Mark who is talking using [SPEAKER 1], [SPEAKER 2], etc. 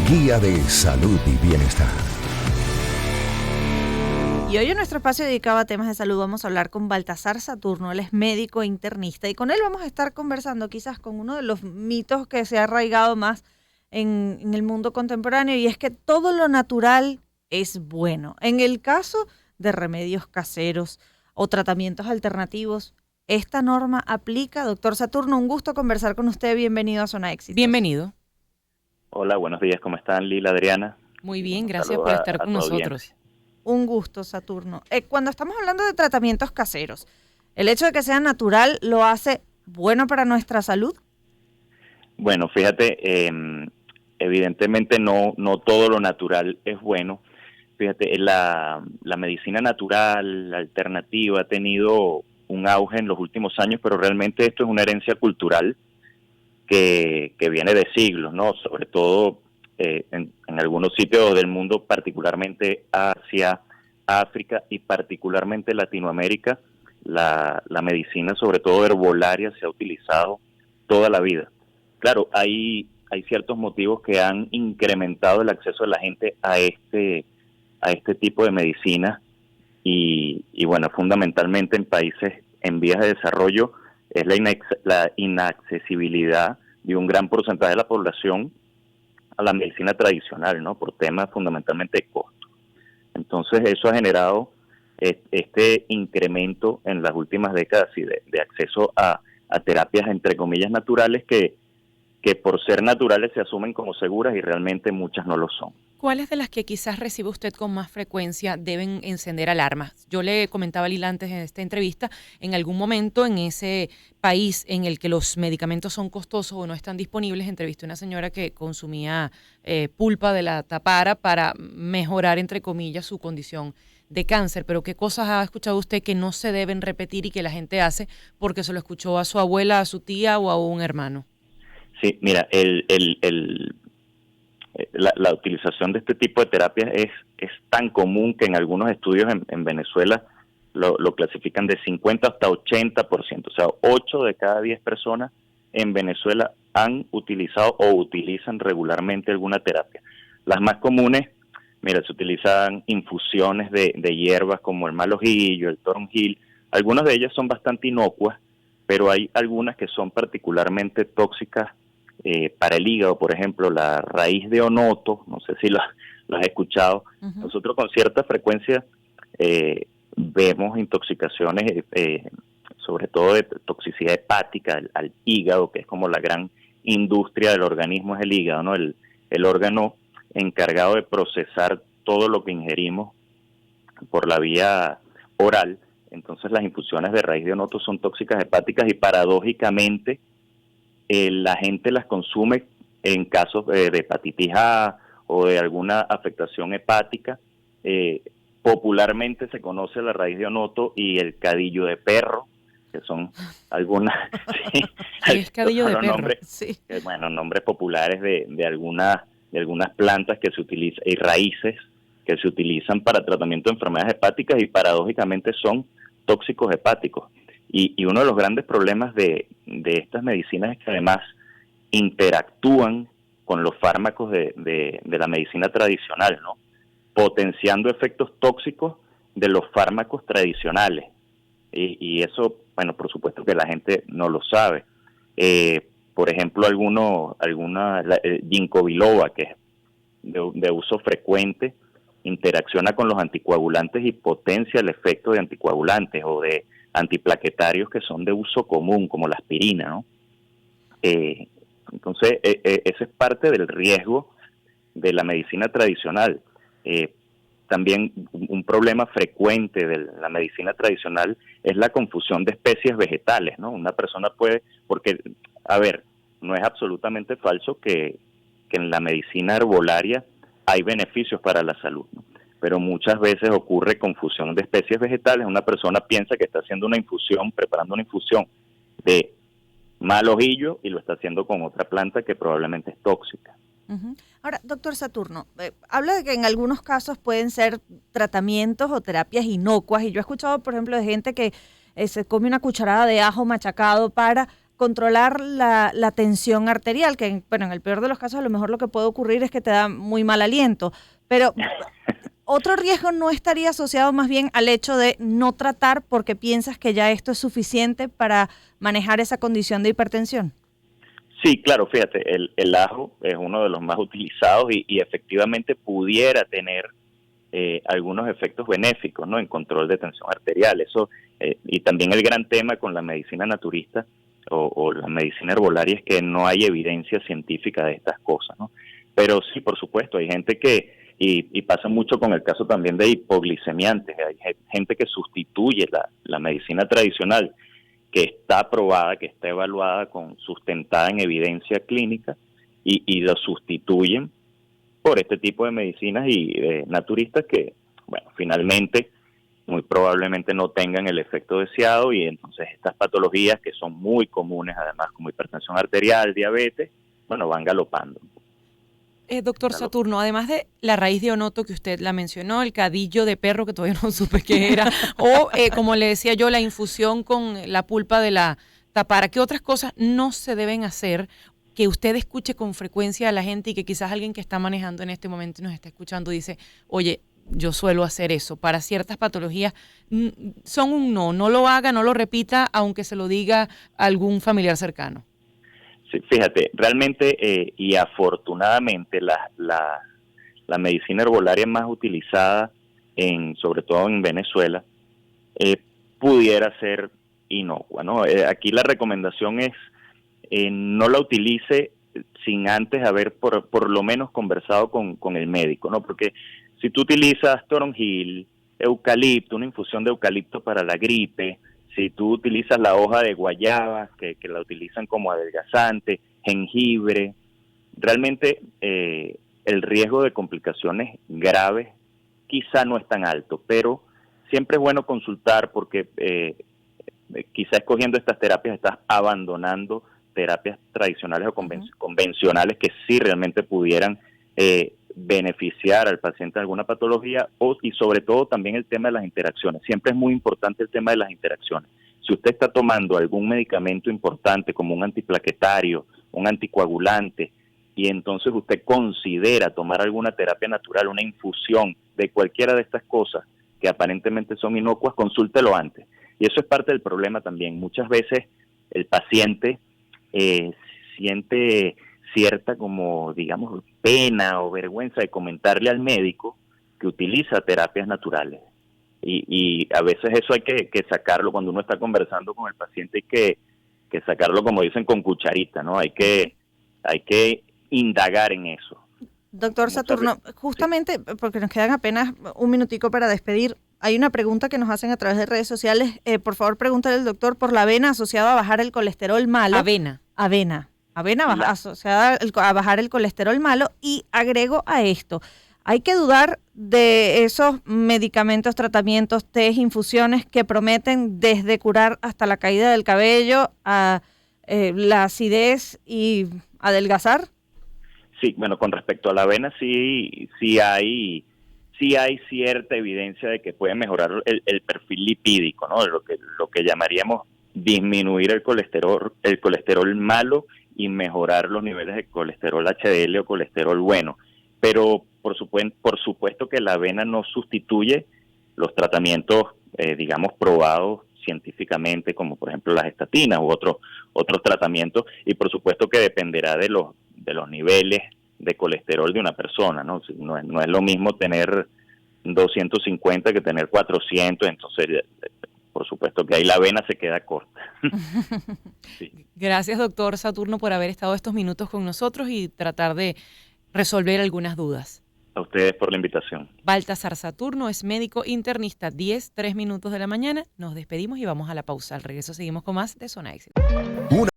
[SPEAKER 1] guía de salud y bienestar.
[SPEAKER 2] Y hoy en nuestro espacio dedicado a temas de salud vamos a hablar con Baltasar Saturno. Él es médico internista y con él vamos a estar conversando quizás con uno de los mitos que se ha arraigado más en el mundo contemporáneo, y es que todo lo natural es bueno. En el caso de remedios caseros o tratamientos alternativos, ¿esta norma aplica? Doctor Saturno, un gusto conversar con usted. Bienvenido a Zona Éxito.
[SPEAKER 3] Bienvenido.
[SPEAKER 4] Hola, buenos días. ¿Cómo están, Lila, Adriana?
[SPEAKER 3] Muy bien, gracias por estar con nosotros.
[SPEAKER 2] Un gusto, Saturno. Cuando estamos hablando de tratamientos caseros, ¿el hecho de que sea natural lo hace bueno para nuestra salud?
[SPEAKER 4] Bueno, fíjate, evidentemente no todo lo natural es bueno. Fíjate, la medicina natural, la alternativa, ha tenido un auge en los últimos años, pero realmente esto es una herencia cultural que viene de siglos, ¿no? Sobre todo en algunos sitios del mundo, particularmente Asia, África y particularmente Latinoamérica, la medicina, sobre todo herbolaria, se ha utilizado toda la vida. Claro, hay ciertos motivos que han incrementado el acceso de la gente a este tipo de medicina y bueno, fundamentalmente en países en vías de desarrollo es la inaccesibilidad de un gran porcentaje de la población a la medicina tradicional, ¿no? Por temas fundamentalmente de costo. Entonces eso ha generado este incremento en las últimas décadas de acceso a terapias entre comillas naturales que por ser naturales se asumen como seguras y realmente muchas no lo son.
[SPEAKER 3] ¿Cuáles de las que quizás recibe usted con más frecuencia deben encender alarmas? Yo le comentaba a Lila antes en esta entrevista, en algún momento en ese país en el que los medicamentos son costosos o no están disponibles, entrevisté a una señora que consumía pulpa de la tapara para mejorar, entre comillas, su condición de cáncer. Pero ¿qué cosas ha escuchado usted que no se deben repetir y que la gente hace porque se lo escuchó a su abuela, a su tía o a un hermano?
[SPEAKER 4] Sí, mira, la utilización de este tipo de terapias es tan común que en algunos estudios en Venezuela lo clasifican de 50 hasta 80%. O sea, 8 de cada 10 personas en Venezuela han utilizado o utilizan regularmente alguna terapia. Las más comunes, mira, se utilizan infusiones de hierbas como el malojillo, el toronjil. Algunas de ellas son bastante inocuas, pero hay algunas que son particularmente tóxicas para el hígado. Por ejemplo, la raíz de onoto, no sé si lo has escuchado. Uh-huh. Nosotros con cierta frecuencia vemos intoxicaciones, sobre todo de toxicidad hepática al hígado, que es como la gran industria del organismo, es el hígado, ¿no? El órgano encargado de procesar todo lo que ingerimos por la vía oral. Entonces las infusiones de raíz de onoto son tóxicas hepáticas y paradójicamente la gente las consume en casos de hepatitis A o de alguna afectación hepática. Popularmente se conoce la raíz de onoto y el cadillo de perro, que son algunas...
[SPEAKER 3] sí, es cadillo de perro.
[SPEAKER 4] Nombres, sí. Nombres populares de algunas plantas que se utilizan y raíces que se utilizan para tratamiento de enfermedades hepáticas y paradójicamente son tóxicos hepáticos. Y uno de los grandes problemas de estas medicinas es que además interactúan con los fármacos de la medicina tradicional, ¿no? Potenciando efectos tóxicos de los fármacos tradicionales. Y eso, bueno, por supuesto que la gente no lo sabe. Por ejemplo, ginkgo biloba, que es de uso frecuente, interacciona con los anticoagulantes y potencia el efecto de anticoagulantes o de antiplaquetarios que son de uso común, como la aspirina, ¿no? Entonces, ese es parte del riesgo de la medicina tradicional. También un problema frecuente de la medicina tradicional es la confusión de especies vegetales, ¿no? Una persona puede, porque, a ver, no es absolutamente falso que en la medicina herbolaria hay beneficios para la salud, ¿no? Pero muchas veces ocurre confusión de especies vegetales. Una persona piensa que está haciendo una infusión, preparando una infusión de malojillo y lo está haciendo con otra planta que probablemente es tóxica.
[SPEAKER 2] Uh-huh. Ahora, doctor Saturno, habla de que en algunos casos pueden ser tratamientos o terapias inocuas, y yo he escuchado, por ejemplo, de gente que se come una cucharada de ajo machacado para controlar la tensión arterial, que bueno, en el peor de los casos a lo mejor lo que puede ocurrir es que te da muy mal aliento, pero otro riesgo no estaría asociado más bien al hecho de no tratar porque piensas que ya esto es suficiente para manejar esa condición de hipertensión.
[SPEAKER 4] Sí, claro, fíjate, el ajo es uno de los más utilizados y efectivamente pudiera tener algunos efectos benéficos, ¿no? En control de tensión arterial. Eso y también el gran tema con la medicina naturista o la medicina herbolaria es que no hay evidencia científica de estas cosas, ¿no? Pero sí, por supuesto, hay gente que, y pasa mucho con el caso también de hipoglicemiantes, hay gente que sustituye la medicina tradicional, que está aprobada, que está evaluada, sustentada en evidencia clínica, y lo sustituyen por este tipo de medicinas y naturistas que, bueno, finalmente muy probablemente no tengan el efecto deseado, y entonces estas patologías que son muy comunes además, como hipertensión arterial, diabetes, bueno, van galopando.
[SPEAKER 3] Doctor Saturno, además de la raíz de onoto que usted la mencionó, el cadillo de perro que todavía no supe qué era, o como le decía yo, la infusión con la pulpa de la tapara, ¿qué otras cosas no se deben hacer que usted escuche con frecuencia a la gente y que quizás alguien que está manejando en este momento y nos está escuchando dice, oye, yo suelo hacer eso, para ciertas patologías son un no lo haga, no lo repita, aunque se lo diga a algún familiar cercano?
[SPEAKER 4] Sí, fíjate, realmente y afortunadamente la medicina herbolaria más utilizada, sobre todo en Venezuela, pudiera ser inocua, ¿no? Aquí la recomendación es no la utilice sin antes haber por lo menos conversado con el médico, ¿no? Porque si tú utilizas toronjil, eucalipto, una infusión de eucalipto para la gripe, si tú utilizas la hoja de guayaba, que la utilizan como adelgazante, jengibre, realmente el riesgo de complicaciones graves quizá no es tan alto, pero siempre es bueno consultar porque quizá escogiendo estas terapias estás abandonando terapias tradicionales o convencionales que sí realmente pudieran beneficiar al paciente de alguna patología, y sobre todo también el tema de las interacciones. Siempre es muy importante el tema de las interacciones. Si usted está tomando algún medicamento importante como un antiplaquetario, un anticoagulante, y entonces usted considera tomar alguna terapia natural, una infusión de cualquiera de estas cosas que aparentemente son inocuas, consúltelo antes. Y eso es parte del problema también. Muchas veces el paciente siente cierta como, digamos, pena o vergüenza de comentarle al médico que utiliza terapias naturales. Y a veces eso hay que sacarlo cuando uno está conversando con el paciente, hay que sacarlo, como dicen, con cucharita, ¿no? Hay que indagar en eso.
[SPEAKER 2] Doctor Saturno, justamente porque nos quedan apenas un minutico para despedir, hay una pregunta que nos hacen a través de redes sociales. Por favor, pregúntale al doctor por la avena asociada a bajar el colesterol malo. Avena asociada a bajar el colesterol malo. Y agrego a esto, hay que dudar de esos medicamentos, tratamientos, tés, infusiones que prometen desde curar hasta la caída del cabello, a la acidez y adelgazar.
[SPEAKER 4] Sí, bueno, con respecto a la avena sí hay cierta evidencia de que puede mejorar el perfil lipídico, ¿no? Lo que llamaríamos disminuir el colesterol malo y mejorar los niveles de colesterol HDL o colesterol bueno. Pero por supuesto que la avena no sustituye los tratamientos, digamos, probados científicamente, como por ejemplo las estatinas u otros tratamientos, y por supuesto que dependerá de los niveles de colesterol de una persona, ¿no? No es lo mismo tener 250 que tener 400, entonces por supuesto que ahí la avena se queda corta. Sí.
[SPEAKER 3] Gracias, doctor Saturno, por haber estado estos minutos con nosotros y tratar de resolver algunas dudas.
[SPEAKER 4] A ustedes por la invitación.
[SPEAKER 3] Baltasar Saturno es médico internista, 3 minutos de la mañana. Nos despedimos y vamos a la pausa. Al regreso seguimos con más de Zona Éxito.